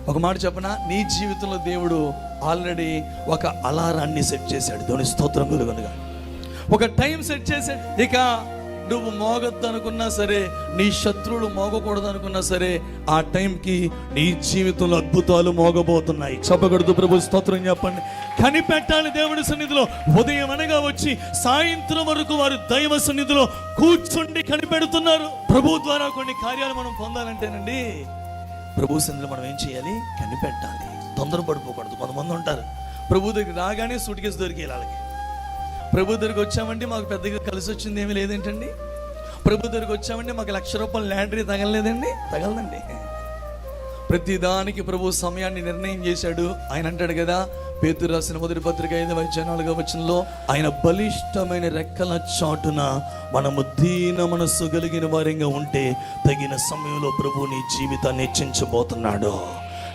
ఒక మాట చెప్పనా, నీ జీవితంలో దేవుడు ఆల్రెడీ ఒక అలారాన్ని సెట్ చేశాడు. దేవుని స్తోత్రం కలుగునుగా. ఒక టైం సెట్ చేశాడు. ఇక నువ్వు మోగొద్దు అనుకున్నా సరే, నీ శత్రువులు మోగకూడదు అనుకున్నా సరే, ఆ టైంకి నీ జీవితంలో అద్భుతాలు మోగబోతున్నాయి. చెప్పకూడదు ప్రభు స్తోత్రం చెప్పండి. కనిపెట్టాలి దేవుడి సన్నిధిలో. ఉదయం అనగా వచ్చి సాయంత్రం వరకు వారు దైవ సన్నిధిలో కూర్చుండి కనిపెడుతున్నారు. ప్రభు ద్వారా కొన్ని కార్యాలు మనం పొందాలంటేనండి, ప్రభు సన్నిధిలో మనం ఏం చేయాలి? కనిపెట్టాలి. తొందరపడిపోకూడదు. కొంతమంది ఉంటారు, ప్రభు దగ్గర రాగానే సూట్ కేసు దొరికి వాళ్ళకి. ప్రభు దగ్గరికి వచ్చామంటే మాకు పెద్దగా కలిసి వచ్చింది ఏమీ లేదేంటండి. ప్రభు దగ్గరికి వచ్చామంటే మాకు ₹1,00,000 ల్యాండరీ తగలలేదండి. తగలదండి. ప్రతిదానికి ప్రభు సమయాన్ని నిర్ణయం చేశాడు. ఆయన అంటాడు కదా, పేతురు రాసిన మొదటి పత్రిక 5:4 వచనంలో, ఆయన బలిష్టమైన రెక్కల చాటున మనము దీన మనస్సు కలిగిన వారిగా ఉంటే తగిన సమయంలో ప్రభు నీ జీవితాన్ని హెచ్చించబోతున్నాడు.